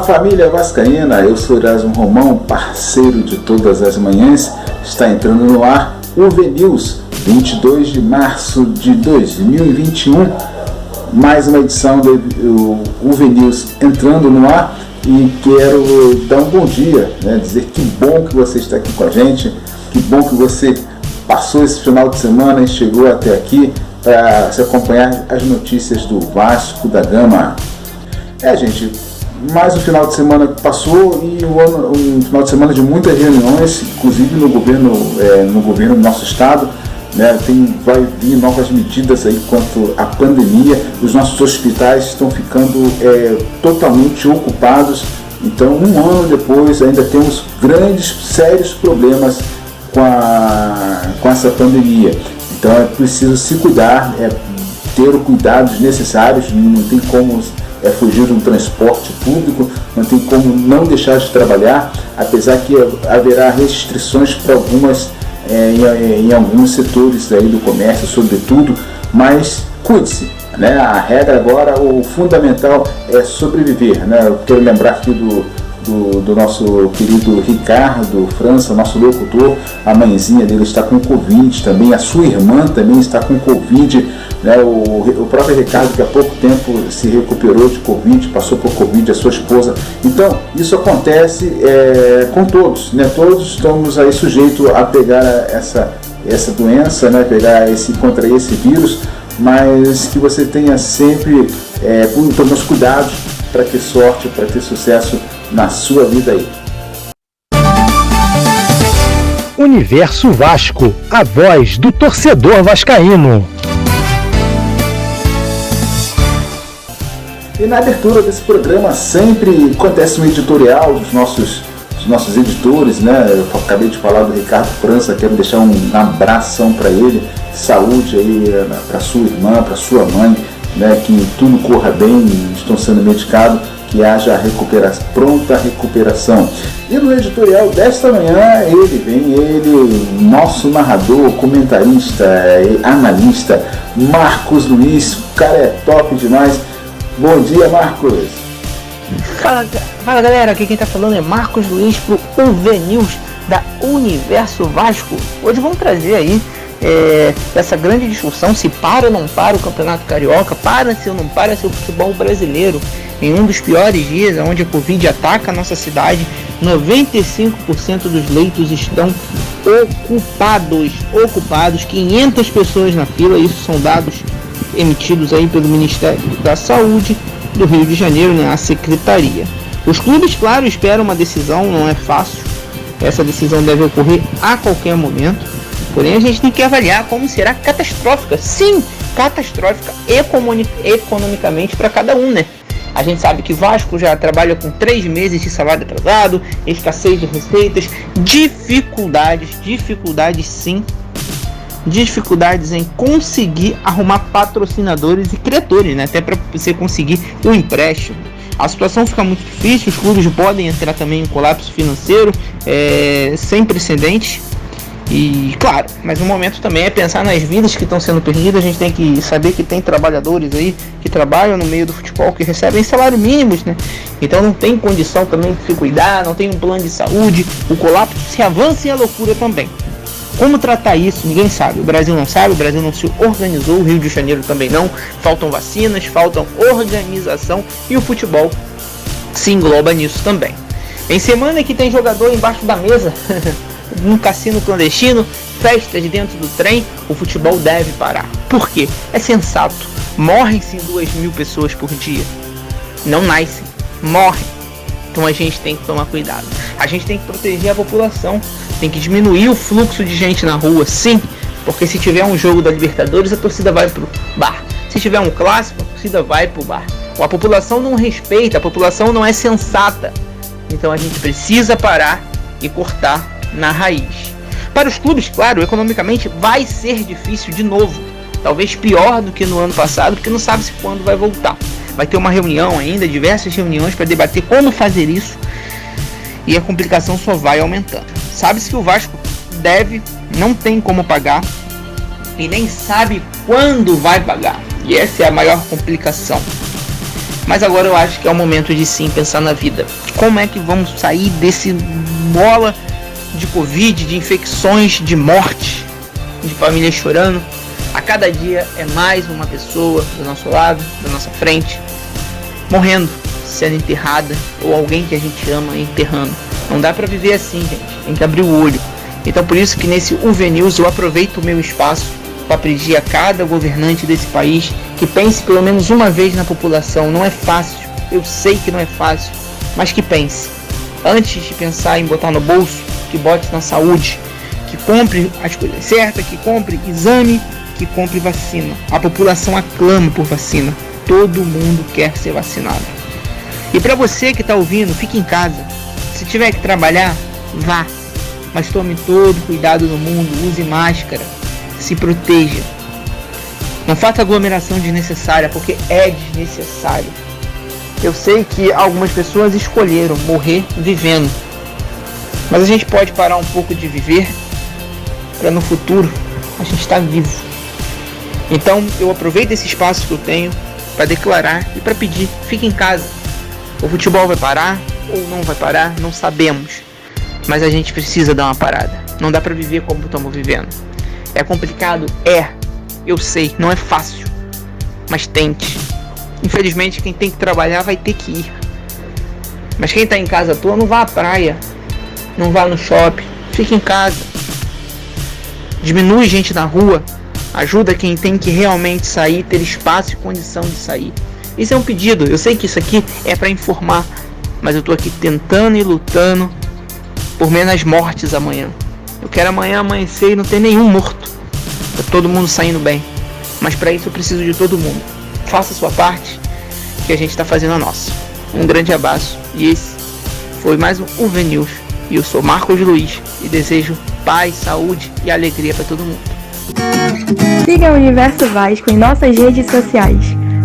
família vascaína, eu sou Erasmo Romão, parceiro de todas as manhãs. Está entrando no ar o UVNews, 22 de março de 2021. Mais uma edição do UVNews entrando no ar e quero dar um bom dia, dizer que bom que você está aqui com a gente, que bom que você passou esse final de semana e chegou até aqui para se acompanhar as notícias do Vasco da Gama. Gente, mais um final de semana que passou e um final de semana de muitas reuniões, inclusive no governo do nosso estado, vai vir novas medidas aí quanto à pandemia. Os nossos hospitais estão ficando totalmente ocupados, então um ano depois ainda temos sérios problemas com essa pandemia. Então é preciso se cuidar, ter os cuidados necessários, não tem como fugir de um transporte público, não tem como não deixar de trabalhar, apesar que haverá restrições para em alguns setores aí do comércio, sobretudo, mas cuide-se, A regra agora, o fundamental é sobreviver, Eu quero lembrar aqui do nosso querido Ricardo França, nosso locutor. A mãezinha dele está com Covid também, a sua irmã também está com Covid, o próprio Ricardo, que há pouco tempo se recuperou de Covid, passou por Covid, a sua esposa. Então, isso acontece com todos, Todos estamos aí sujeitos a pegar essa doença, contra esse vírus, mas que você tenha sempre os cuidados para ter sorte, para ter sucesso na sua vida aí. Universo Vasco, a voz do torcedor vascaíno. E na abertura desse programa sempre acontece um editorial dos nossos editores, Eu acabei de falar do Ricardo França, quero deixar um abração para ele, saúde aí para sua irmã, para sua mãe, que tudo corra bem, estão sendo medicados, que haja pronta recuperação. E no editorial desta manhã, nosso narrador, comentarista, analista, Marcos Luiz. O cara é top demais. Bom dia, Marcos. Fala galera, aqui quem tá falando é Marcos Luiz pro UVNews da Universo Vasco. Hoje vamos trazer aí essa grande discussão, se para ou não para o Campeonato Carioca, se ou não para o futebol brasileiro. Em um dos piores dias, onde a Covid ataca a nossa cidade, 95% dos leitos estão ocupados, 500 pessoas na fila. Isso são dados emitidos aí pelo Ministério da Saúde do Rio de Janeiro, a Secretaria. Os clubes, claro, esperam uma decisão, não é fácil. Essa decisão deve ocorrer a qualquer momento. Porém, a gente tem que avaliar como será catastrófica. Sim, catastrófica economicamente para cada um, A gente sabe que Vasco já trabalha com 3 meses de salário atrasado, escassez de receitas, dificuldades sim, dificuldades em conseguir arrumar patrocinadores e credores, até para você conseguir um empréstimo. A situação fica muito difícil, os clubes podem entrar também em colapso financeiro sem precedentes. E claro, mas o momento também é pensar nas vidas que estão sendo perdidas. A gente tem que saber que tem trabalhadores aí que trabalham no meio do futebol que recebem salário mínimos, Então não tem condição também de se cuidar, não tem um plano de saúde, o colapso se avança e a loucura também. Como tratar isso? Ninguém sabe. O Brasil não sabe, o Brasil não se organizou, o Rio de Janeiro também não. Faltam vacinas, faltam organização e o futebol se engloba nisso também. Em semana que tem jogador embaixo da mesa, num cassino clandestino, festas dentro do trem, o futebol deve parar. Por quê? É sensato. Morrem-se 2.000 pessoas por dia. Não nascem, morrem. Então a gente tem que tomar cuidado. A gente tem que proteger a população. Tem que diminuir o fluxo de gente na rua, sim. Porque se tiver um jogo da Libertadores, a torcida vai pro bar. Se tiver um clássico, a torcida vai pro bar. A população não respeita, a população não é sensata. Então a gente precisa parar e cortar na raiz. Para os clubes, claro, economicamente vai ser difícil de novo. Talvez pior do que no ano passado, porque não sabe-se quando vai voltar. Vai ter uma reunião ainda, diversas reuniões para debater como fazer isso. E a complicação só vai aumentando. Sabe-se que o Vasco não tem como pagar e nem sabe quando vai pagar. E essa é a maior complicação. Mas agora eu acho que é o momento de sim pensar na vida. Como é que vamos sair desse bola de Covid, de infecções, de morte, de famílias chorando? A cada dia é mais uma pessoa do nosso lado, da nossa frente, morrendo, sendo enterrada, ou alguém que a gente ama enterrando. Não dá pra viver assim, gente. Tem que abrir o olho. Então por isso que nesse UV News eu aproveito o meu espaço para pedir a cada governante desse país que pense pelo menos uma vez na população. Não é fácil, eu sei que não é fácil, mas que pense. Antes de pensar em botar no bolso, que bote na saúde, que compre as coisas certas, que compre exame, que compre vacina. A população aclama por vacina. Todo mundo quer ser vacinado. E para você que está ouvindo, fique em casa. Se tiver que trabalhar, vá. Mas tome todo o cuidado do mundo, use máscara, se proteja. Não faça aglomeração desnecessária, porque é desnecessário. Eu sei que algumas pessoas escolheram morrer vivendo, mas a gente pode parar um pouco de viver para no futuro a gente estar vivo. Então eu aproveito esse espaço que eu tenho para declarar e para pedir, fique em casa. O futebol vai parar ou não vai parar, não sabemos. Mas a gente precisa dar uma parada. Não dá pra viver como estamos vivendo. É complicado? É. Eu sei, não é fácil. Mas tente. Infelizmente quem tem que trabalhar vai ter que ir. Mas quem tá em casa à toa, não vá à praia. Não vá no shopping. Fique em casa. Diminui gente na rua. Ajuda quem tem que realmente sair, ter espaço e condição de sair. Isso é um pedido. Eu sei que isso aqui é pra informar. Mas eu tô aqui tentando e lutando por menos mortes amanhã. Eu quero amanhã amanhecer e não ter nenhum morto. Tá todo mundo saindo bem. Mas para isso eu preciso de todo mundo. Faça a sua parte, que a gente está fazendo a nossa. Um grande abraço. E esse foi mais um UV News. E eu sou Marcos Luiz e desejo paz, saúde e alegria para todo mundo. Siga o Universo Vasco em nossas redes sociais.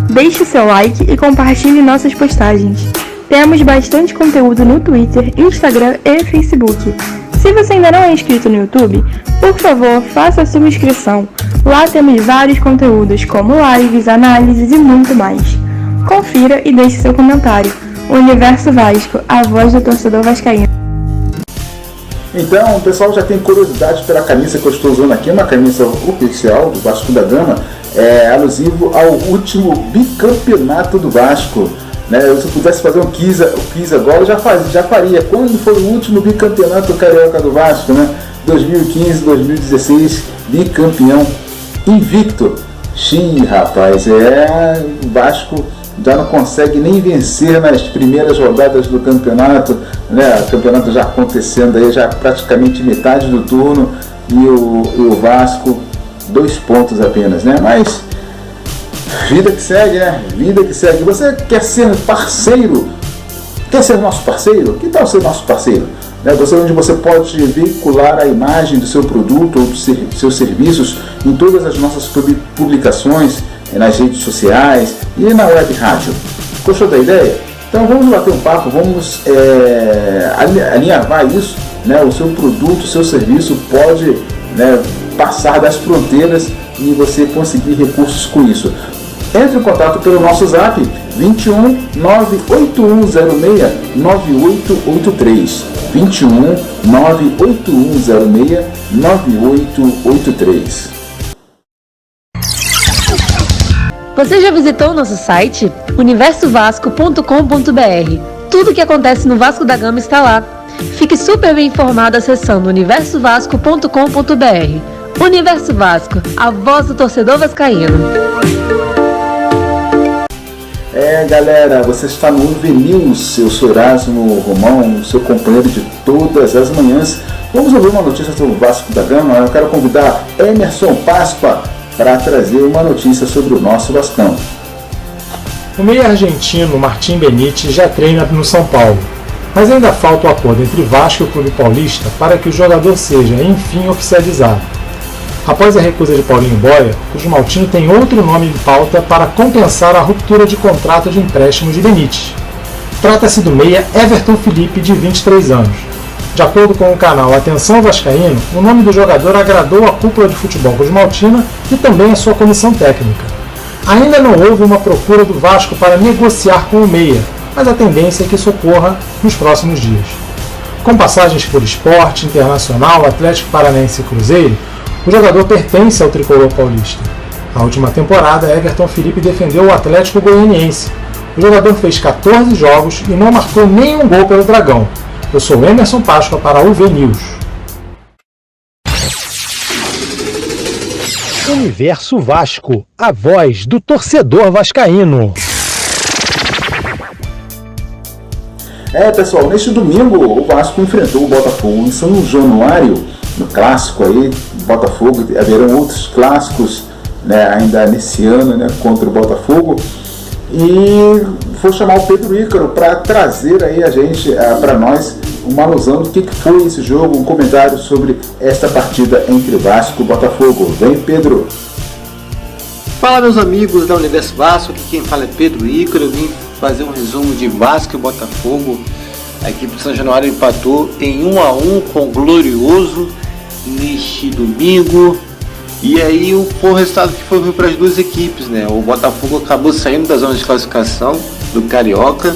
Deixe seu like e compartilhe nossas postagens. Temos bastante conteúdo no Twitter, Instagram e Facebook. Se você ainda não é inscrito no YouTube, por favor, faça a sua inscrição. Lá temos vários conteúdos, como lives, análises e muito mais. Confira e deixe seu comentário. O Universo Vasco, a voz do torcedor vascaíno. Então, o pessoal já tem curiosidade pela camisa que eu estou usando aqui, uma camisa oficial do Vasco da Gama, alusivo ao último bicampeonato do Vasco. Né? Se eu pudesse fazer um quiz agora, eu já faria. Quando foi o último bicampeonato carioca do Vasco? Né? 2015, 2016, bicampeão invicto. Xiii, rapaz, o Vasco já não consegue nem vencer nas primeiras rodadas do campeonato, né? O campeonato já acontecendo aí, já praticamente metade do turno, e o Vasco 2 pontos apenas, né? Mas vida que segue, né? Vida que segue. Você quer ser parceiro? Quer ser nosso parceiro? Que tal ser nosso parceiro? Onde você pode veicular a imagem do seu produto ou dos seus serviços em todas as nossas publicações, nas redes sociais e na web rádio. Gostou da ideia? Então vamos bater um papo, vamos alinhavar isso, né? O seu produto, o seu serviço pode, né, passar das fronteiras e você conseguir recursos com isso. Entre em contato pelo nosso zap 21 98106 9883 21 98106 9883. Você já visitou o nosso site? universovasco.com.br. Tudo o que acontece no Vasco da Gama está lá. Fique super bem informado acessando universovasco.com.br. Universo Vasco, a voz do torcedor vascaíno. Galera, você está no UV News, eu sou Erasmo Romão, seu companheiro de todas as manhãs. Vamos ouvir uma notícia sobre o Vasco da Gama. Eu quero convidar Emerson Pasqua para trazer uma notícia sobre o nosso Vascão. O meio argentino Martim Benítez já treina no São Paulo, mas ainda falta o acordo entre Vasco e o Clube Paulista para que o jogador seja, enfim, oficializado. Após a recusa de Paulinho Boia, o Maltino tem outro nome em pauta para compensar a ruptura de contrato de empréstimo de Benítez. Trata-se do meia Everton Felipe, de 23 anos. De acordo com o canal Atenção Vascaíno, o nome do jogador agradou a cúpula de futebol cosmaltina e também a sua comissão técnica. Ainda não houve uma procura do Vasco para negociar com o meia, mas a tendência é que isso ocorra nos próximos dias. Com passagens por Sport, Internacional, Atlético Paranaense e Cruzeiro, o jogador pertence ao tricolor paulista. Na última temporada, Everton Felipe defendeu o Atlético Goianiense. O jogador fez 14 jogos e não marcou nenhum gol pelo Dragão. Eu sou Emerson Páscoa para o UV News. Universo Vasco, a voz do torcedor vascaíno. Pessoal, neste domingo o Vasco enfrentou o Botafogo em São Januário, no clássico aí, Botafogo. Haverão outros clássicos, né, ainda nesse ano, né, contra o Botafogo. E vou chamar o Pedro Ícaro para trazer aí para nós uma alusão do que foi esse jogo, um comentário sobre esta partida entre Vasco e Botafogo. Vem, Pedro! Fala, meus amigos da Universo Vasco, aqui quem fala é Pedro Ícaro. Eu vim fazer um resumo de Vasco e Botafogo. A equipe de São Januário empatou em 1-1 com o Glorioso neste domingo. E aí foi um resultado que foi ruim para as duas equipes, né? O Botafogo acabou saindo da zona de classificação do Carioca,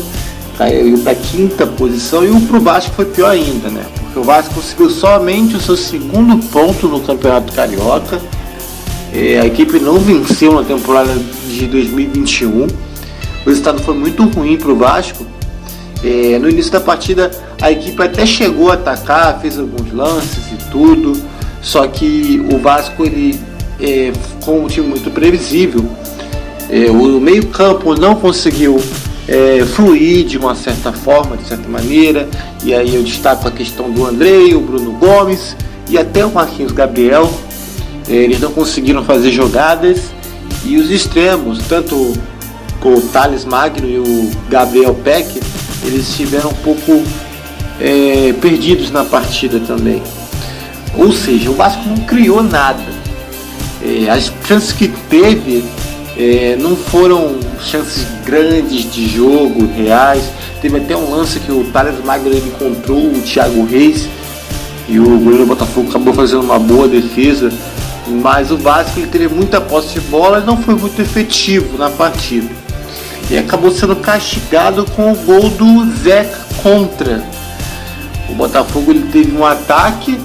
caiu para a 5ª posição, e o pro Vasco foi pior ainda, né? Porque o Vasco conseguiu somente o seu 2º ponto no Campeonato Carioca. A equipe não venceu na temporada de 2021. O resultado foi muito ruim para o Vasco. No início da partida a equipe até chegou a atacar, fez alguns lances e tudo, só que o Vasco, ele, com um time muito previsível, o meio campo não conseguiu fluir de uma certa forma, de certa maneira. E aí eu destaco a questão do Andrei, o Bruno Gomes e até o Marquinhos Gabriel. Eles não conseguiram fazer jogadas, e os extremos, tanto o Thales Magno e o Gabriel Peck, eles estiveram um pouco perdidos na partida também. Ou seja, o Vasco não criou nada. As chances que teve não foram chances grandes de jogo, reais. Teve até um lance que o Thales Magno encontrou o Thiago Reis e o goleiro do Botafogo acabou fazendo uma boa defesa. Mas o Vasco, ele teve muita posse de bola e não foi muito efetivo na partida. E acabou sendo castigado com o gol do Zeca contra. O Botafogo, ele teve um ataque,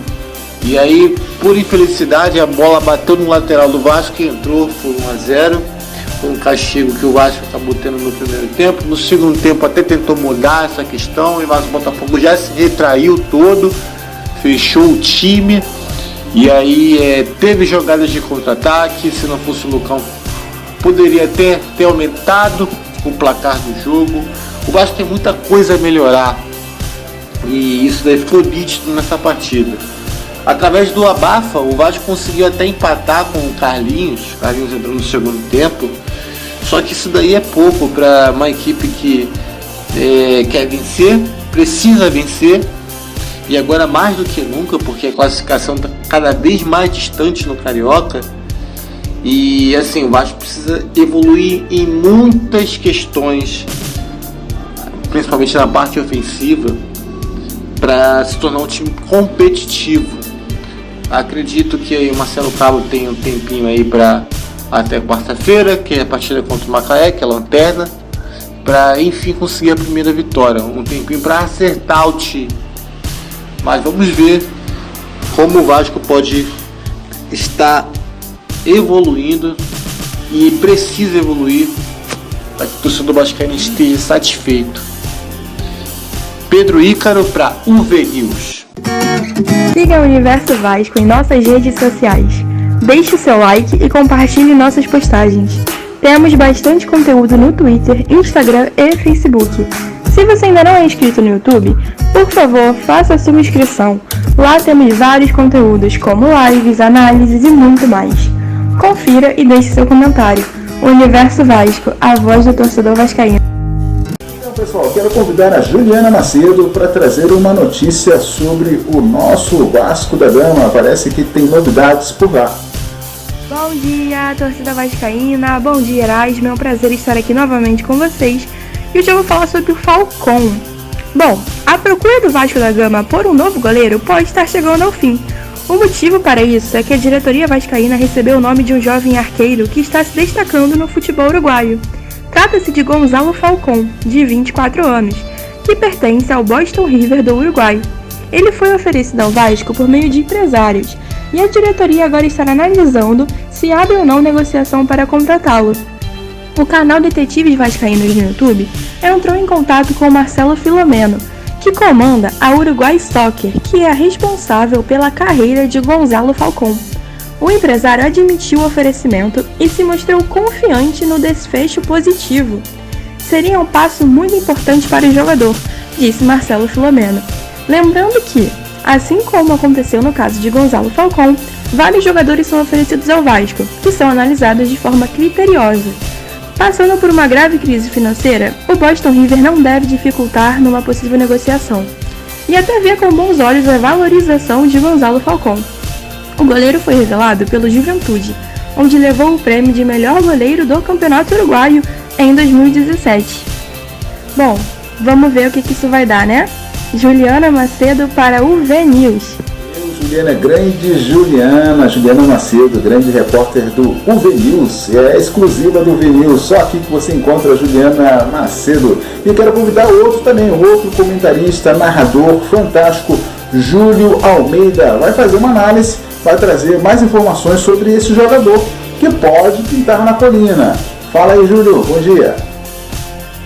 e aí, por infelicidade, a bola bateu no lateral do Vasco e entrou, foi 1-0. Foi um castigo que o Vasco acabou tendo no primeiro tempo. No segundo tempo até tentou mudar essa questão, mas o Botafogo já se retraiu todo, fechou o time. E aí teve jogadas de contra-ataque. Se não fosse o Lucão, poderia até ter aumentado o placar do jogo. O Vasco tem muita coisa a melhorar, e isso daí ficou nítido nessa partida. Através do abafa, o Vasco conseguiu até empatar com o Carlinhos entrou no segundo tempo. Só que isso daí é pouco para uma equipe que quer vencer, precisa vencer. E agora mais do que nunca, porque a classificação está cada vez mais distante no Carioca. E assim, o Vasco precisa evoluir em muitas questões, principalmente na parte ofensiva, para se tornar um time competitivo. Acredito que o Marcelo Cabo tem um tempinho aí para até quarta-feira, que é a partida contra o Macaé, que é a lanterna, para enfim conseguir a primeira vitória. Um tempinho para acertar o time. Mas vamos ver como o Vasco pode estar evoluindo, e precisa evoluir para que o torcedor vascaíno esteja satisfeito. Pedro Ícaro para UV News. Siga o Universo Vasco em nossas redes sociais. Deixe o seu like e compartilhe nossas postagens. Temos bastante conteúdo no Twitter, Instagram e Facebook. Se você ainda não é inscrito no YouTube, por favor, faça a sua inscrição. Lá temos vários conteúdos, como lives, análises e muito mais. Confira e deixe seu comentário. Universo Vasco, a voz do torcedor vascaíno. Então, pessoal, quero convidar a Juliana Macedo para trazer uma notícia sobre o nosso Vasco da Gama. Parece que tem novidades por lá. Bom dia, torcida vascaína. Bom dia, Erasmo. É um prazer estar aqui novamente com vocês. E hoje eu vou falar sobre o Falcão. Bom, a procura do Vasco da Gama por um novo goleiro pode estar chegando ao fim. O motivo para isso é que a diretoria vascaína recebeu o nome de um jovem arqueiro que está se destacando no futebol uruguaio. Trata-se de Gonzalo Falcón, de 24 anos, que pertence ao Boston River do Uruguai. Ele foi oferecido ao Vasco por meio de empresários, e a diretoria agora está analisando se abre ou não negociação para contratá-lo. O canal Detetives Vascaínos no YouTube entrou em contato com Marcelo Filomeno, que comanda a Uruguai Soccer, que é a responsável pela carreira de Gonzalo Falcón. O empresário admitiu o oferecimento e se mostrou confiante no desfecho positivo. Seria um passo muito importante para o jogador, disse Marcelo Filomeno. Lembrando que, assim como aconteceu no caso de Gonzalo Falcón, vários jogadores são oferecidos ao Vasco, que são analisados de forma criteriosa. Passando por uma grave crise financeira, o Boston River não deve dificultar numa possível negociação, e até vê com bons olhos a valorização de Gonzalo Falcón. O goleiro foi revelado pelo Juventude, onde levou o prêmio de melhor goleiro do Campeonato Uruguaio em 2017. Bom, vamos ver o que isso vai dar, né? Juliana Macedo para o VNews. Juliana Macedo, grande repórter do VNews, é exclusiva do VNews, só aqui que você encontra a Juliana Macedo. E quero convidar outro comentarista, narrador fantástico, Júlio Almeida, vai fazer uma análise, vai trazer mais informações sobre esse jogador que pode pintar na colina. Fala aí, Júlio, bom dia.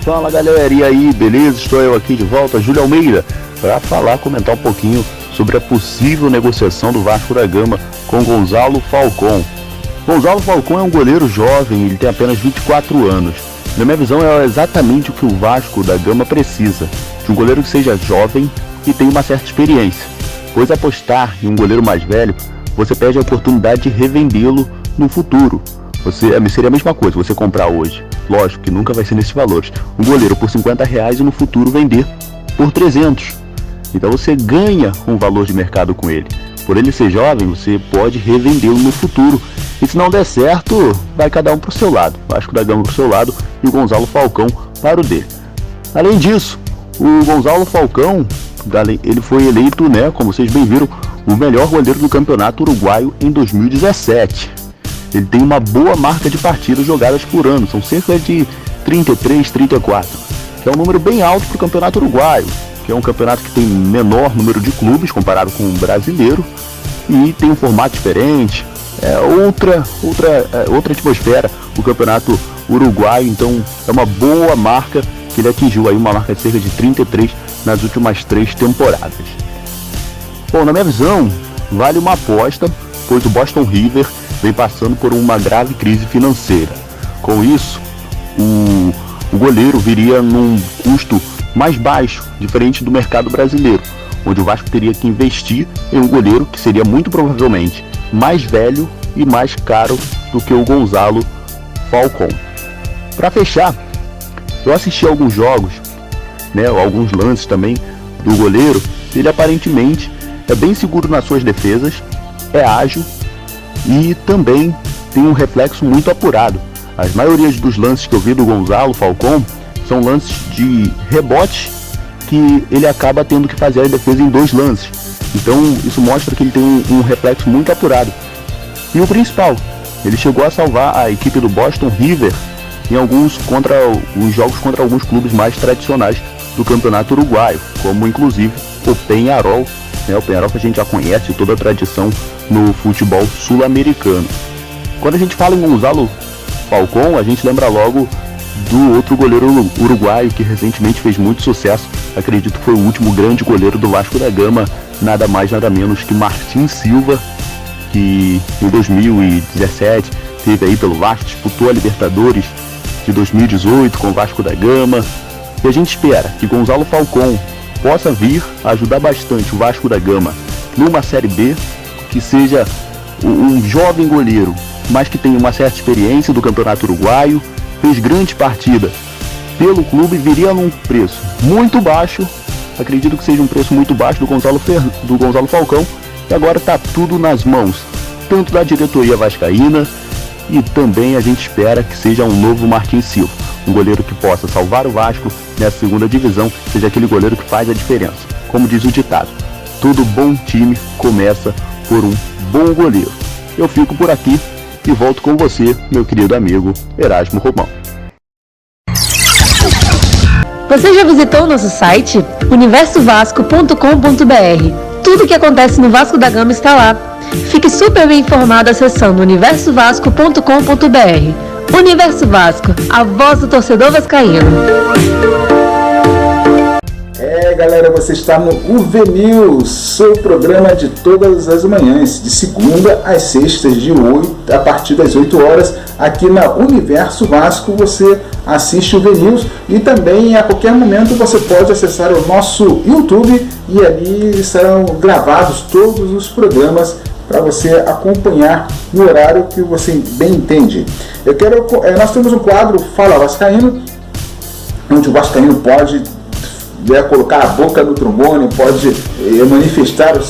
Fala galera, e aí, beleza? Estou eu aqui de volta, Júlio Almeida, para comentar um pouquinho sobre a possível negociação do Vasco da Gama com Gonzalo Falcón. Gonzalo Falcón é um goleiro jovem, ele tem apenas 24 anos. Na minha visão, é exatamente o que o Vasco da Gama precisa, de um goleiro que seja jovem e tenha uma certa experiência, pois apostar em um goleiro mais velho, você perde a oportunidade de revendê-lo no futuro. Seria a mesma coisa você comprar hoje, lógico que nunca vai ser nesses valores, um goleiro por R$50 e no futuro vender por 300. Então você ganha um valor de mercado com ele. Por ele ser jovem, você pode revendê-lo no futuro. E se não der certo, vai cada um para o seu lado. Vasco da Gama para o seu lado e o Gonzalo Falcón para o dele. Além disso, o Gonzalo Falcón, ele foi eleito, como vocês bem viram, o melhor goleiro do Campeonato Uruguaio em 2017. Ele tem uma boa marca de partidas jogadas por ano, são cerca de 33, 34, que é um número bem alto para o Campeonato Uruguaio, que é um campeonato que tem menor número de clubes comparado com o brasileiro e tem um formato diferente, outra atmosfera o Campeonato Uruguaio, então é uma boa marca que ele atingiu aí, uma marca de cerca de 33 nas últimas 3 temporadas. Bom, na minha visão, vale uma aposta, pois o Boston River vem passando por uma grave crise financeira. Com isso, o goleiro viria num custo mais baixo, diferente do mercado brasileiro, onde o Vasco teria que investir em um goleiro que seria muito provavelmente mais velho e mais caro do que o Gonzalo Falcón. Para fechar, eu assisti a alguns jogos, alguns lances também do goleiro. Ele aparentemente é bem seguro nas suas defesas, é ágil e também tem um reflexo muito apurado. As maiorias dos lances que eu vi do Gonzalo Falcón são lances de rebote que ele acaba tendo que fazer a defesa em 2 lances. Então isso mostra que ele tem um reflexo muito apurado. E o principal, ele chegou a salvar a equipe do Boston River em os jogos contra alguns clubes mais tradicionais do Campeonato Uruguaio, como inclusive o Peñarol, o Peñarol que a gente já conhece, toda a tradição no futebol sul-americano. Quando a gente fala em Gonzalo Falcón, a gente lembra logo do outro goleiro uruguaio que recentemente fez muito sucesso, acredito que foi o último grande goleiro do Vasco da Gama, nada mais nada menos que Martin Silva, que em 2017 teve aí pelo Vasco, disputou a Libertadores de 2018 com o Vasco da Gama, e a gente espera que Gonzalo Falcón possa vir a ajudar bastante o Vasco da Gama numa Série B, que seja um jovem goleiro, mas que tenha uma certa experiência do Campeonato Uruguaio, fez grande partida pelo clube, viria num preço muito baixo, acredito que seja um preço muito baixo do Gonzalo Falcón, e agora está tudo nas mãos, tanto da diretoria vascaína, e também a gente espera que seja um novo Martin Silva, um goleiro que possa salvar o Vasco nessa segunda divisão, seja aquele goleiro que faz a diferença. Como diz o ditado, todo bom time começa por um bom goleiro. Eu fico por aqui e volto com você, meu querido amigo Erasmo Romão. Você já visitou o nosso site? universovasco.com.br. Tudo o que acontece no Vasco da Gama está lá. Fique super bem informado acessando universovasco.com.br. Universo Vasco, a voz do torcedor vascaíno. Galera, você está no UV News, seu programa de todas as manhãs, de segunda às sextas, a partir das 8 horas, aqui na Universo Vasco. Você assiste o UV News e também a qualquer momento você pode acessar o nosso YouTube e ali serão gravados todos os programas para você acompanhar no horário que você bem entende. Nós temos um quadro Fala Vascaíno, onde o vascaíno pode colocar a boca no trombone, pode manifestar a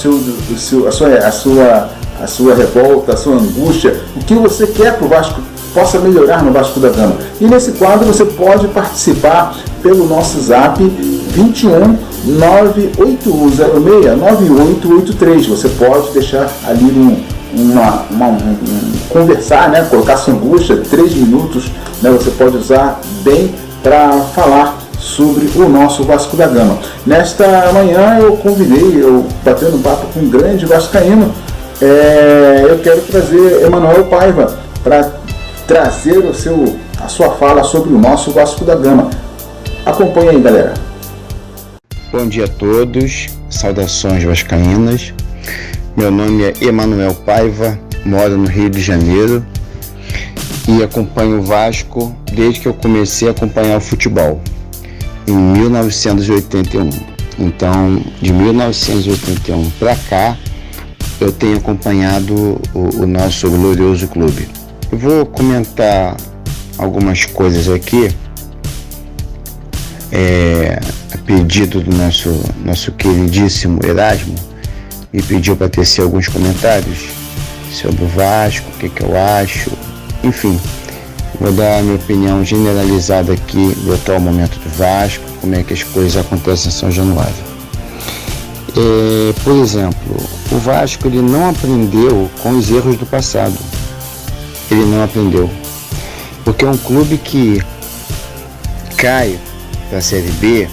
sua revolta, a sua angústia, o que você quer que o Vasco possa melhorar no Vasco da Gama. E nesse quadro você pode participar pelo nosso zap 21 98106 9883. Você pode deixar ali conversar, né? Colocar sua angústia, 3 minutos, né? Você pode usar bem para falar sobre o nosso Vasco da Gama. Nesta manhã eu batendo um papo com um grande vascaíno. Eu quero trazer Emanuel Paiva para trazer a sua fala sobre o nosso Vasco da Gama. Acompanhe aí, galera. Bom dia a todos, saudações vascaínas. Meu nome é Emanuel Paiva, moro no Rio de Janeiro e acompanho o Vasco desde que eu comecei a acompanhar o futebol, em 1981. Então, de 1981 para cá, eu tenho acompanhado o nosso glorioso clube. Eu vou comentar algumas coisas aqui, a pedido do nosso queridíssimo Erasmo, me pediu para tecer alguns comentários sobre o Vasco, o que eu acho, enfim. Vou dar a minha opinião generalizada aqui do atual momento do Vasco, como é que as coisas acontecem em São Januário. Por exemplo, o Vasco ele não aprendeu com os erros do passado. Ele não aprendeu. Porque é um clube que cai para a Série B.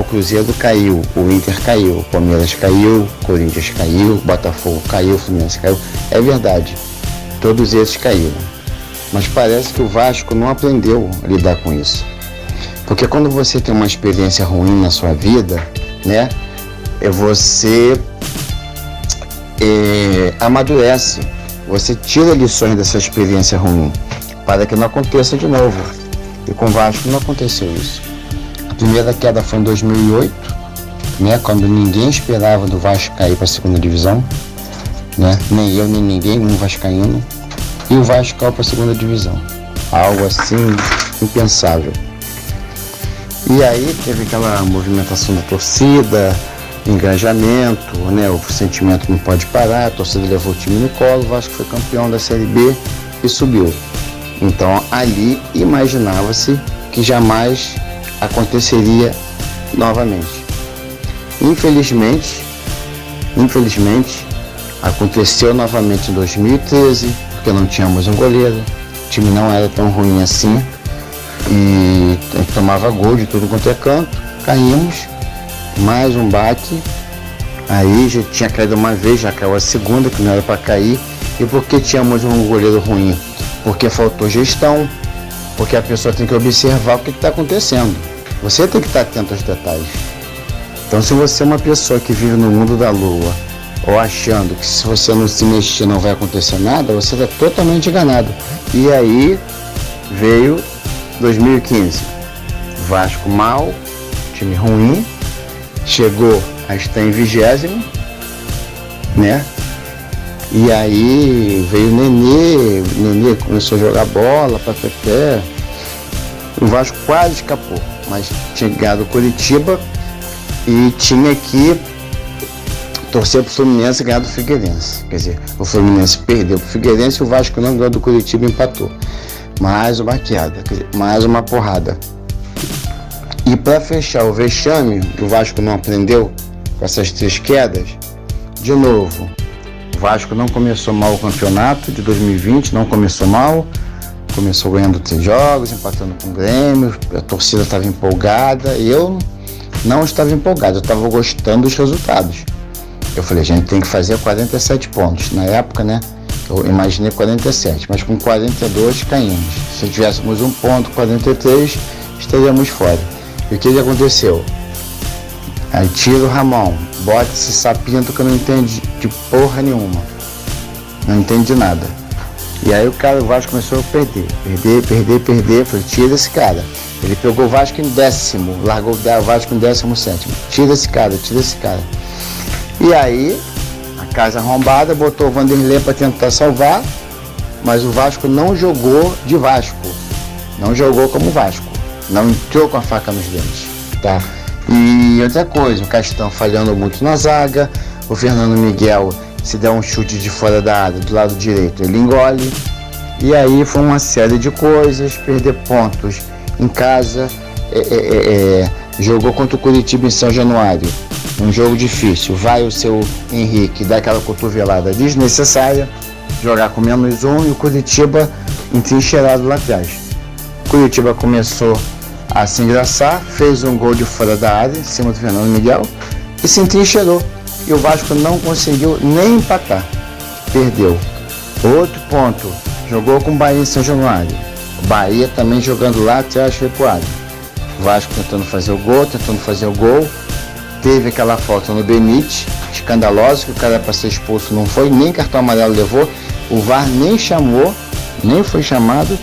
O Cruzeiro caiu, o Inter caiu, o Palmeiras caiu, o Corinthians caiu, o Botafogo caiu, o Fluminense caiu. É verdade, todos esses caíram. Mas parece que o Vasco não aprendeu a lidar com isso. Porque quando você tem uma experiência ruim na sua vida, né, você amadurece, você tira lições dessa experiência ruim, para que não aconteça de novo. E com o Vasco não aconteceu isso. A primeira queda foi em 2008, né, quando ninguém esperava do Vasco cair para a segunda divisão, né, nem eu, nem ninguém, nenhum vascaíno. E o Vasco caiu para a segunda divisão. Algo assim impensável. E aí teve aquela movimentação da torcida, engajamento, né? O sentimento não pode parar, a torcida levou o time no colo, o Vasco foi campeão da Série B e subiu. Então ali imaginava-se que jamais aconteceria novamente. Infelizmente, aconteceu novamente em 2013, porque não tínhamos um goleiro, o time não era tão ruim assim, e a gente tomava gol de tudo quanto é canto, caímos, mais um baque, aí já tinha caído uma vez, já caiu a segunda, que não era para cair, e por que tínhamos um goleiro ruim? Porque faltou gestão, porque a pessoa tem que observar o que está acontecendo, você tem que estar atento aos detalhes. Então se você é uma pessoa que vive no mundo da lua, ou achando que se você não se mexer não vai acontecer nada, você está totalmente enganado. E aí veio 2015, Vasco mal, time ruim, chegou a estar em 20º, né? E aí veio o Nenê começou a jogar bola, papapé. O Vasco quase escapou, mas tinha ganhado o Curitiba e tinha que torcer pro Fluminense ganhar do Figueirense. Quer dizer, o Fluminense perdeu pro Figueirense e o Vasco não ganhou do Curitiba e empatou. Mais uma queda, quer dizer, mais uma porrada. E para fechar o vexame, que o Vasco não aprendeu com essas 3 quedas, de novo, O Vasco não começou mal o campeonato de 2020, não começou mal. Começou ganhando 3 jogos, empatando com o Grêmio, a torcida estava empolgada. Eu não estava empolgado, eu estava gostando dos resultados. Eu falei, a gente tem que fazer 47 pontos. Na época, né, eu imaginei 47, mas com 42 caímos. Se tivéssemos 1 ponto, 43, estaríamos fora. E o que aconteceu? Aí tira o Ramon, bota esse sapinto que eu não entendo de porra nenhuma. Não entendo de nada. E aí o Vasco começou a perder. Eu falei, tira esse cara. Ele pegou o Vasco em 10º, largou o Vasco em 17º. Tira esse cara. E aí, a casa arrombada, botou o Vanderlei para tentar salvar, mas o Vasco não jogou de Vasco. Não jogou como Vasco. Não entrou com a faca nos dentes, tá? E outra coisa, o Castan falhando muito na zaga, o Fernando Miguel, se der um chute de fora da área, do lado direito, ele engole. E aí foi uma série de coisas, perder pontos em casa, jogou contra o Curitiba em São Januário, um jogo difícil, vai o seu Henrique dar aquela cotovelada desnecessária, jogar com -1 e o Curitiba entrincheirado lá atrás. O Curitiba começou a se engraçar, fez um gol de fora da área, em cima do Fernando Miguel, e se entrincheirou. E o Vasco não conseguiu nem empatar, perdeu. Outro ponto, jogou com o Bahia em São Januário, o Bahia também jogando lá atrás recuado. O Vasco tentando fazer o gol, teve aquela falta no Benítez, escandalosa, que o cara para ser expulso não foi, nem cartão amarelo levou, o VAR nem chamou, nem foi chamado,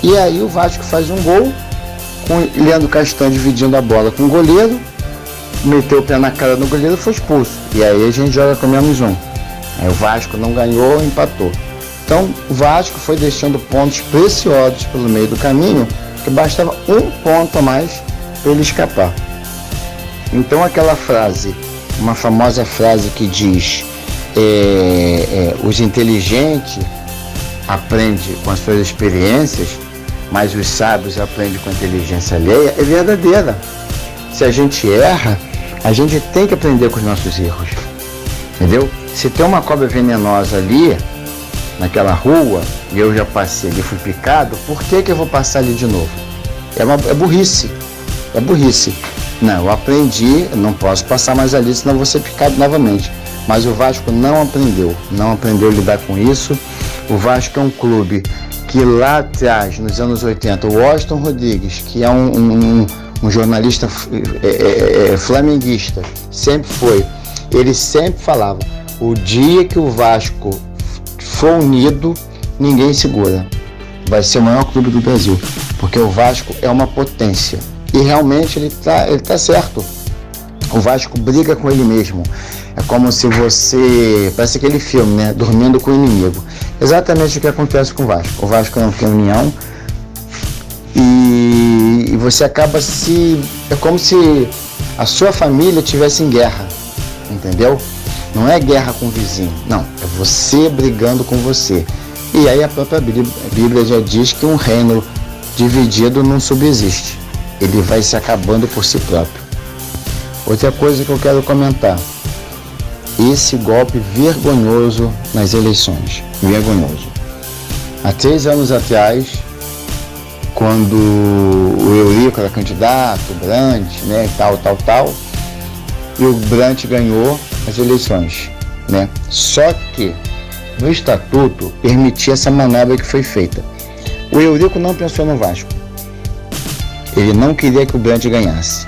e aí o Vasco faz um gol, com o Leandro Castan dividindo a bola com o goleiro, meteu o pé na cara do goleiro e foi expulso. E aí a gente joga com -1. Aí o Vasco não ganhou, empatou. Então o Vasco foi deixando pontos preciosos pelo meio do caminho, que bastava 1 ponto a mais para ele escapar. Então aquela frase, uma famosa frase que diz os inteligentes aprendem com as suas experiências, mas os sábios aprendem com a inteligência alheia, é verdadeira. Se a gente erra, a gente tem que aprender com os nossos erros, entendeu? Se tem uma cobra venenosa ali, naquela rua, e eu já passei ali, fui picado, por que eu vou passar ali de novo? É burrice, Não, eu aprendi, eu não posso passar mais ali, senão vou ser picado novamente. Mas o Vasco não aprendeu a lidar com isso. O Vasco é um clube que lá atrás, nos anos 80, o Washington Rodrigues, que é um jornalista flamenguista, sempre foi, ele sempre falava, o dia que o Vasco for unido, ninguém segura, vai ser o maior clube do Brasil, porque o Vasco é uma potência, e realmente ele tá certo, o Vasco briga com ele mesmo, é como se parece aquele filme, né, dormindo com o inimigo, exatamente o que acontece com o Vasco não tem união, e você acaba é como se a sua família estivesse em guerra, entendeu? Não é guerra com o vizinho, não, é você brigando com você. E aí a própria Bíblia já diz que um reino dividido não subsiste, ele vai se acabando por si próprio. Outra coisa que eu quero comentar, esse golpe vergonhoso nas eleições, vergonhoso. Há 3 anos atrás, quando o Eurico era candidato, o Brant, né, tal, e o Brant ganhou as eleições, né? Só que no estatuto permitia essa manobra que foi feita. O Eurico não pensou no Vasco. Ele não queria que o Brant ganhasse.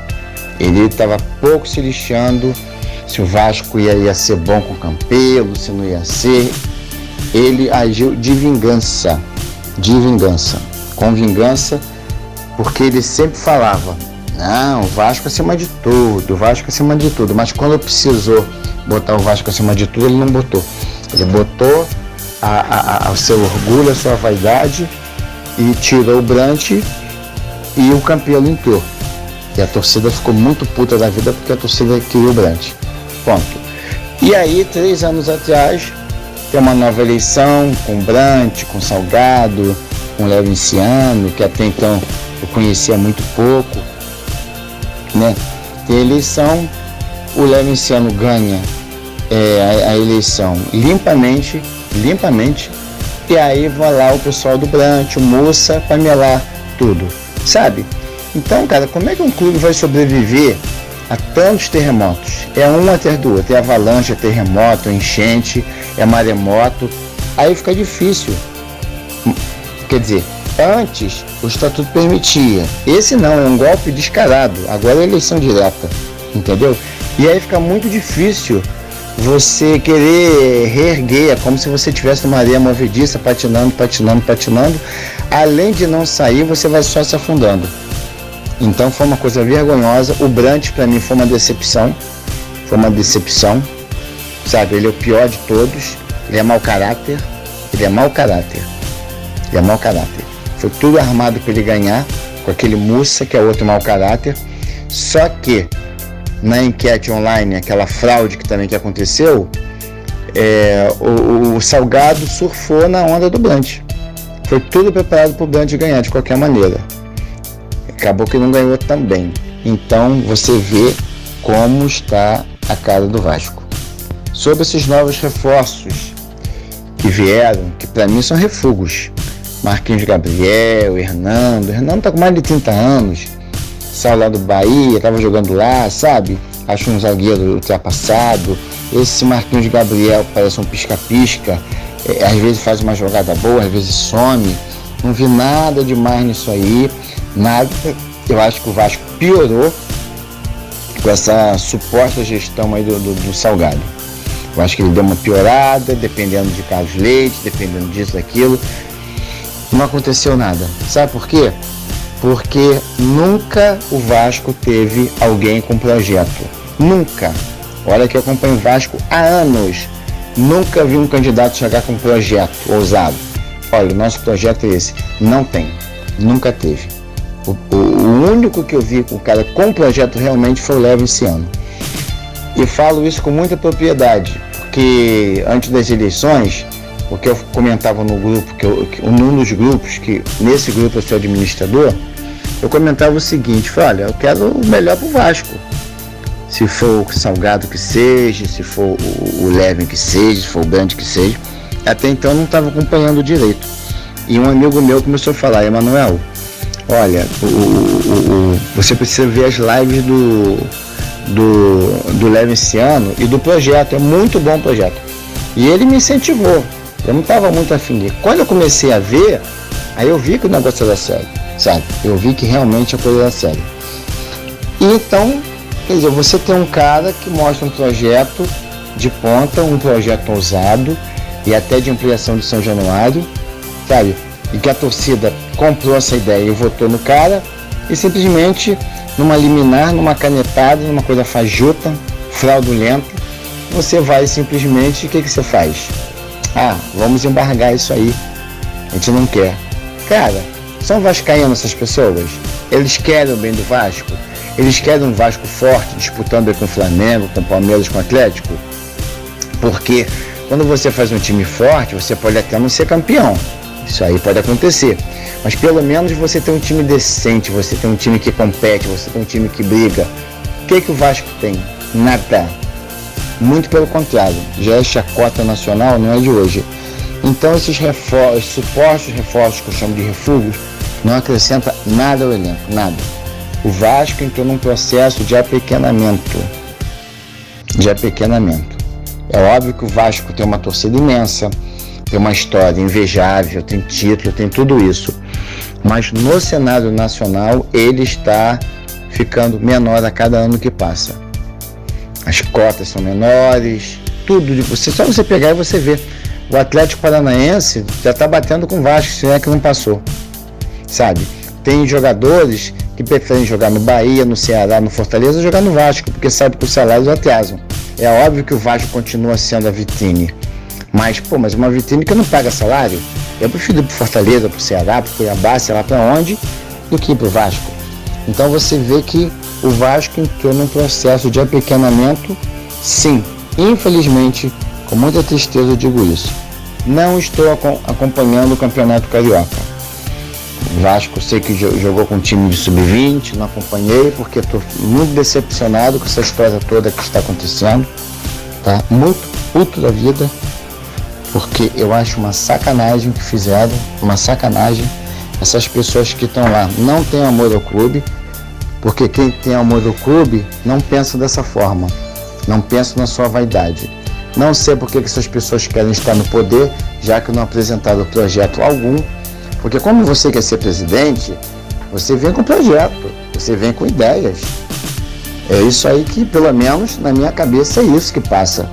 Ele estava pouco se lixando se o Vasco ia ser bom com o Campelo, se não ia ser. Ele agiu de vingança, com vingança, porque ele sempre falava, não, o Vasco acima de tudo, mas quando precisou botar o Vasco acima de tudo, ele não botou. Ele botou o seu orgulho, a sua vaidade, e tirou o Brant e o Campelo entrou. E a torcida ficou muito puta da vida porque a torcida queria o Brant. Ponto. E aí, 3 anos atrás, tem uma nova eleição com o Brant, com o Salgado, com o Léo Vinciano, que até então eu conhecia muito pouco, né? Tem eleição, o Léo Vinciano ganha a eleição limpamente, e aí vai lá o pessoal do Brant, o Moça, para melar tudo, sabe? Então, cara, como é que um clube vai sobreviver a tantos terremotos? É um atrás do outro, é avalanche, é terremoto, é enchente, é maremoto, aí fica difícil. Quer dizer, antes o estatuto permitia, esse não, é um golpe descarado, agora é eleição direta, entendeu? E aí fica muito difícil você querer reerguer, é como se você tivesse numa areia movediça, patinando, além de não sair, você vai só se afundando. Então foi uma coisa vergonhosa. O Brant para mim foi uma decepção, sabe, ele é o pior de todos, ele é mau caráter, foi tudo armado para ele ganhar, com aquele Mussa, que é outro mau caráter, só que na enquete online, aquela fraude que aconteceu, o Salgado surfou na onda do Brant. Foi tudo preparado para o Brant ganhar de qualquer maneira. Acabou que não ganhou também. Então você vê como está a cara do Vasco. Sobre esses novos reforços que vieram, que para mim são refugos. Marquinhos Gabriel, Hernando está com mais de 30 anos. Saiu lá do Bahia, estava jogando lá, sabe? Acho um zagueiro ultrapassado. Esse Marquinhos Gabriel parece um pisca-pisca. Às vezes faz uma jogada boa, às vezes some. Não vi nada demais nisso aí. Nada. Eu acho que o Vasco piorou com essa suposta gestão aí do Salgado. Eu acho que ele deu uma piorada, dependendo de Carlos Leite, dependendo disso, daquilo. Não aconteceu nada. Sabe por quê? Porque nunca o Vasco teve alguém com projeto. Nunca. Olha que eu acompanho o Vasco há anos. Nunca vi um candidato chegar com um projeto ousado. Olha, o nosso projeto é esse. Não tem. Nunca teve. O único que eu vi com o cara com projeto realmente foi o Léo esse ano. E falo isso com muita propriedade, porque antes das eleições, o que eu comentava no grupo, num dos grupos, que nesse grupo eu sou administrador, eu comentava o seguinte: olha, eu quero o melhor pro Vasco. Se for o Salgado que seja, se for o Levin que seja, se for o Brant que seja. Até então eu não estava acompanhando direito. E um amigo meu começou a falar: Emanuel, olha, você precisa ver as lives do Levin esse ano e do projeto, é muito bom o projeto. E ele me incentivou, eu não estava muito afim dele. Quando eu comecei a ver, aí eu vi que o negócio era sério, sabe? Eu vi que realmente a coisa era séria. E então, quer dizer, você tem um cara que mostra um projeto de ponta, um projeto ousado e até de ampliação de São Januário, sabe? E que a torcida comprou essa ideia e votou no cara, e simplesmente numa liminar, numa canetada, numa coisa fajuta, fraudulenta, você vai simplesmente, o que você faz? Ah, vamos embargar isso aí, a gente não quer. Cara, são vascaínos essas pessoas? Eles querem o bem do Vasco? Eles querem um Vasco forte, disputando com o Flamengo, com o Palmeiras, com o Atlético? Porque quando você faz um time forte, você pode até não ser campeão. Isso aí pode acontecer. Mas pelo menos você tem um time decente, você tem um time que compete, você tem um time que briga. O que o Vasco tem? Nada. Muito pelo contrário. Já é chacota nacional, não é de hoje. Então esses supostos reforços que eu chamo de refúgios, não acrescenta nada ao elenco, nada. O Vasco entrou num processo de apequenamento. É óbvio que o Vasco tem uma torcida imensa, tem uma história invejável, tem título, tem tudo isso. Mas no cenário nacional ele está ficando menor a cada ano que passa. As cotas são menores, tudo de você. Só você pegar e você ver. O Atlético Paranaense já está batendo com o Vasco, se é que não passou. Sabe? Tem jogadores que preferem jogar no Bahia, no Ceará, no Fortaleza, jogar no Vasco, porque sabe que os salários atrasam. É óbvio que o Vasco continua sendo a vitrine. Mas uma vitrine que não paga salário. Eu prefiro ir pro Fortaleza, pro Ceará, pro Cuiabá, sei lá pra onde, do que ir pro Vasco. Então você vê que o Vasco entrou num processo de apequenamento, sim. Infelizmente, com muita tristeza eu digo isso. Não estou acompanhando o Campeonato Carioca. O Vasco, sei que jogou com um time de sub-20, não acompanhei porque estou muito decepcionado com essa história toda que está acontecendo. tá? Muito puto da vida, porque eu acho uma sacanagem o que fizeram, uma sacanagem. Essas pessoas que estão lá não têm amor ao clube, porque quem tem amor ao clube não pensa dessa forma, não pensa na sua vaidade. Não sei por que essas pessoas querem estar no poder, já que não apresentaram projeto algum, porque como você quer ser presidente, você vem com projeto, você vem com ideias. É isso aí que, pelo menos, na minha cabeça é isso que passa.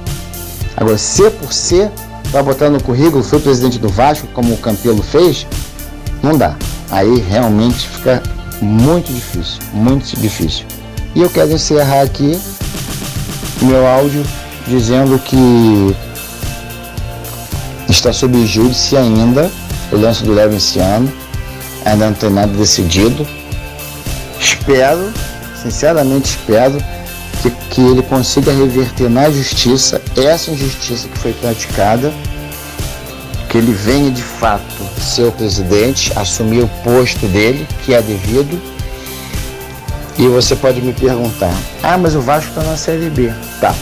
Agora, ser por ser, para botar no currículo, foi presidente do Vasco, como o Campelo fez, não dá. Aí realmente fica muito difícil, muito difícil. E eu quero encerrar aqui meu áudio dizendo que está sob júdice ainda o lance do Léo esse ano, ainda não tem nada decidido. Espero, sinceramente espero, que ele consiga reverter na justiça essa injustiça que foi praticada, que ele venha de fato ser o presidente, assumir o posto dele, que é devido. E você pode me perguntar, mas o Vasco está na Série B. Tá,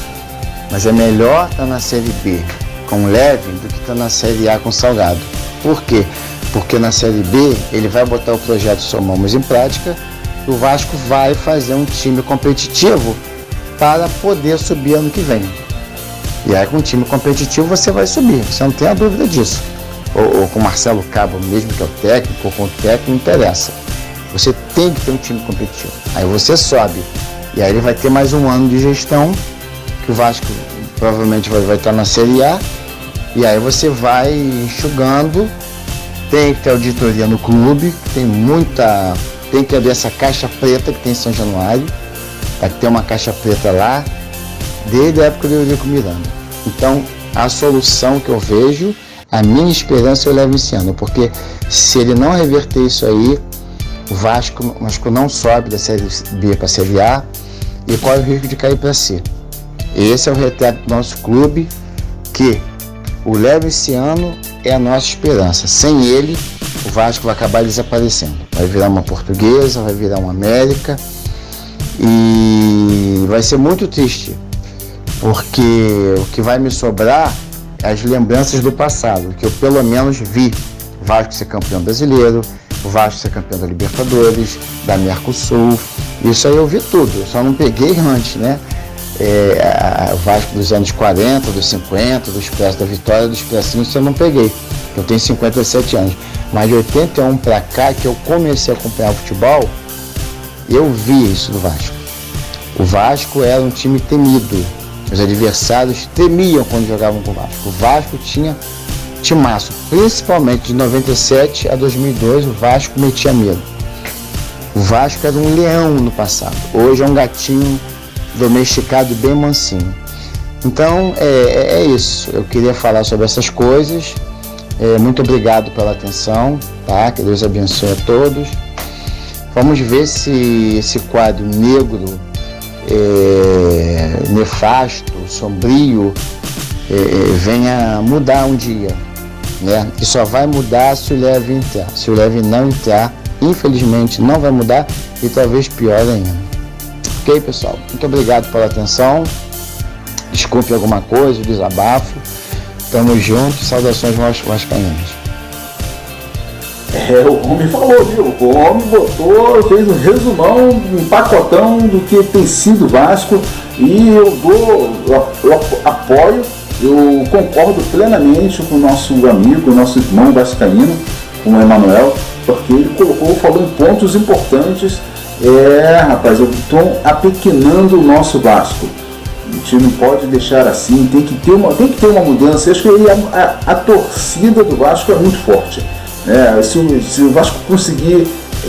mas é melhor estar na Série B com o Levin do que estar na Série A com o Salgado. Por quê? Porque na Série B ele vai botar o projeto Somamos em prática, e o Vasco vai fazer um time competitivo para poder subir ano que vem. E aí com um time competitivo você vai subir, você não tem a dúvida disso. Ou com o Marcelo Cabo mesmo, que é o técnico, ou com o técnico, não interessa. Você tem que ter um time competitivo. Aí você sobe. E aí ele vai ter mais um ano de gestão, que o Vasco provavelmente vai estar na Série A. E aí você vai enxugando. Tem que ter auditoria no clube, tem que haver essa caixa preta que tem em São Januário. Vai ter uma caixa preta lá, desde a época do Eurico Miranda. Então, a solução que eu vejo, a minha esperança eu levo esse ano, porque se ele não reverter isso aí, o Vasco não sobe da Série B para a Série A e corre o risco de cair para C. Esse é o retrato do nosso clube, que o Léo esse ano é a nossa esperança. Sem ele, o Vasco vai acabar desaparecendo. Vai virar uma Portuguesa, vai virar uma América e vai ser muito triste, porque o que vai me sobrar é as lembranças do passado, que eu pelo menos vi o Vasco ser campeão brasileiro, o Vasco ser campeão da Libertadores, da Mercosul. Isso aí eu vi tudo, eu só não peguei antes, né? O Vasco dos anos 40, dos 50, do Expresso da Vitória, do Expressinho, isso eu não peguei. Eu tenho 57 anos. Mas de 81 para cá, que eu comecei a acompanhar o futebol, eu vi isso do Vasco. O Vasco era um time temido. Os adversários temiam quando jogavam com o Vasco. O Vasco tinha timaço. Principalmente de 97 a 2002, o Vasco metia medo. O Vasco era um leão no passado. Hoje é um gatinho domesticado e bem mansinho. Então é isso. Eu queria falar sobre essas coisas. Muito obrigado pela atenção, tá? Que Deus abençoe a todos. Vamos ver se esse quadro negro, nefasto, sombrio, venha mudar um dia, né? E só vai mudar se o Levin entrar. Se o Levin não entrar, infelizmente não vai mudar e talvez pior ainda. Ok, pessoal? Muito obrigado pela atenção. Desculpe alguma coisa, desabafo. Tamo junto, saudações vascaínas. O homem falou, viu? O homem botou, fez um resumão, um pacotão do que tem sido o Vasco, e eu apoio, eu concordo plenamente com o nosso amigo, nosso irmão vascaíno, com o Emanuel, porque ele falou em pontos importantes. Rapaz, eu estou apequenando o nosso Vasco. A gente não pode deixar assim, tem que ter uma mudança. Eu acho que a torcida do Vasco é muito forte. Se o Vasco conseguir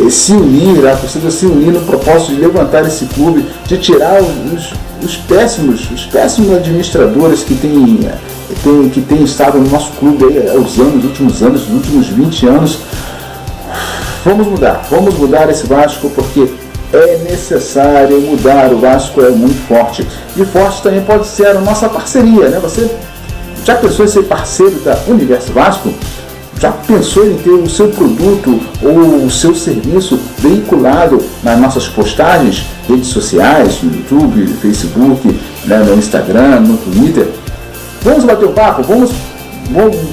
se unir, a torcida se unir no propósito de levantar esse clube, de tirar os péssimos administradores que tem estado no nosso clube aí, nos últimos 20 anos, vamos mudar esse Vasco, porque é necessário mudar. O Vasco é muito forte, e forte também pode ser a nossa parceria, né? Você já pensou em ser parceiro da Universo Vasco? Já pensou em ter o seu produto ou o seu serviço veiculado nas nossas postagens, redes sociais, no YouTube, no Facebook, né, no Instagram, no Twitter? Vamos bater um papo?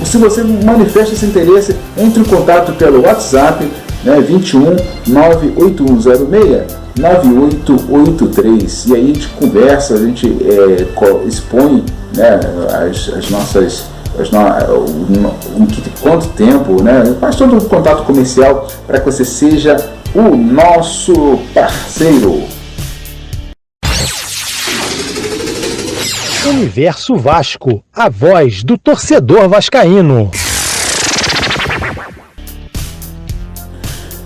Se você manifesta esse interesse, entre em contato pelo WhatsApp, né, 21 98106 9883, e aí a gente conversa, a gente expõe, né, as nossas, quanto tempo, né, faz todo um contato comercial para que você seja o nosso parceiro. Universo Vasco, a voz do torcedor vascaíno.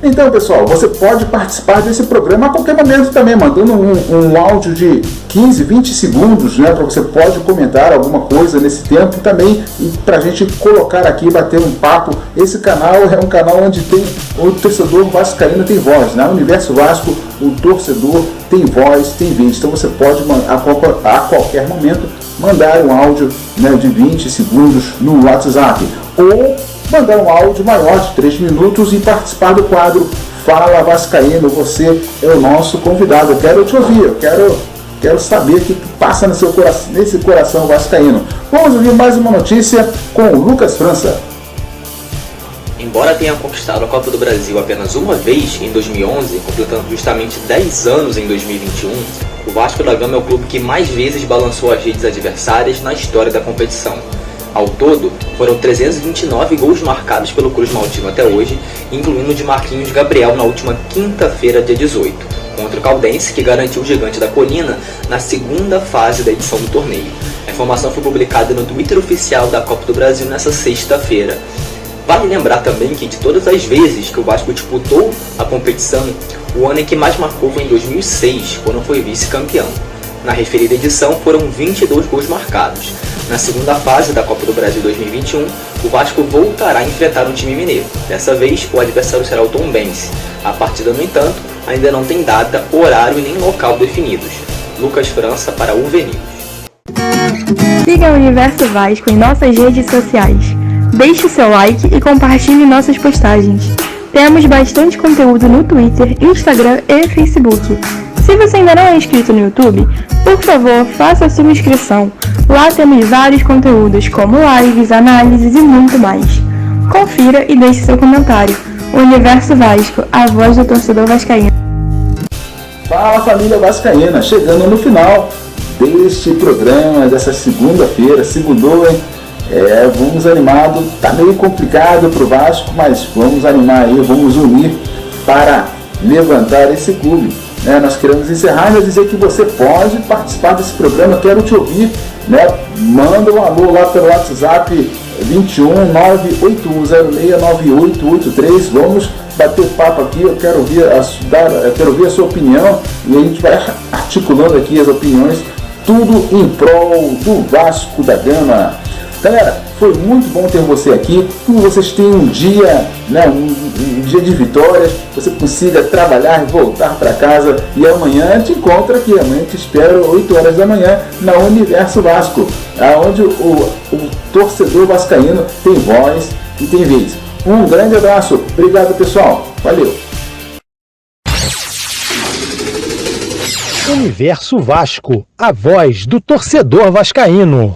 Então, pessoal, você pode participar desse programa a qualquer momento também, mandando um áudio de 15, 20 segundos, né? Para você pode comentar alguma coisa nesse tempo também, e para a gente colocar aqui, bater um papo. Esse canal é um canal onde tem o torcedor vascaíno tem voz, né? Universo Vasco, o torcedor tem voz, tem vez. Então você pode, a qualquer momento, mandar um áudio, né, de 20 segundos no WhatsApp, ou mandar um áudio maior de 3 minutos e participar do quadro Fala Vascaíno. Você é o nosso convidado. Eu quero te ouvir, eu quero saber o que passa nesse coração vascaíno. Vamos ouvir mais uma notícia com o Lucas França. Embora tenha conquistado a Copa do Brasil apenas uma vez em 2011, completando justamente 10 anos em 2021, o Vasco da Gama é o clube que mais vezes balançou as redes adversárias na história da competição. Ao todo, foram 329 gols marcados pelo Cruz Maltino até hoje, incluindo o de Marquinhos Gabriel na última quinta-feira, dia 18, contra o Caldense, que garantiu o Gigante da Colina na segunda fase da edição do torneio. A informação foi publicada no Twitter oficial da Copa do Brasil nesta sexta-feira. Vale lembrar também que de todas as vezes que o Vasco disputou a competição, o ano em que mais marcou foi em 2006, quando foi vice-campeão. Na referida edição foram 22 gols marcados. Na segunda fase da Copa do Brasil 2021, o Vasco voltará a enfrentar um time mineiro. Dessa vez, o adversário será o Tombense. A partida, no entanto, ainda não tem data, horário e nem local definidos. Lucas França para o Venil. Siga o Universo Vasco em nossas redes sociais. Deixe seu like e compartilhe nossas postagens. Temos bastante conteúdo no Twitter, Instagram e Facebook. Se você ainda não é inscrito no YouTube, por favor, faça a sua inscrição. Lá temos vários conteúdos, como lives, análises e muito mais. Confira e deixe seu comentário. O Universo Vasco, a voz do torcedor vascaíno. Fala, família vascaína, chegando no final deste programa, dessa segunda-feira, segundou, hein? Vamos animado, tá meio complicado pro Vasco, mas vamos animar aí, vamos unir para levantar esse clube. Nós queremos encerrar e dizer que você pode participar desse programa, quero te ouvir, né? Manda um alô lá pelo WhatsApp 21 98106 9883, vamos bater papo aqui, eu quero ouvir a sua opinião, e a gente vai articulando aqui as opiniões, tudo em prol do Vasco da Gama. Galera, foi muito bom ter você aqui, que vocês tenham um dia, né, um dia de vitórias, você consiga trabalhar e voltar para casa, e amanhã te encontro aqui, amanhã te espero 8 horas da manhã na Universo Vasco, onde o torcedor vascaíno tem voz e tem vez. Um grande abraço, obrigado pessoal, valeu! Universo Vasco, a voz do torcedor vascaíno.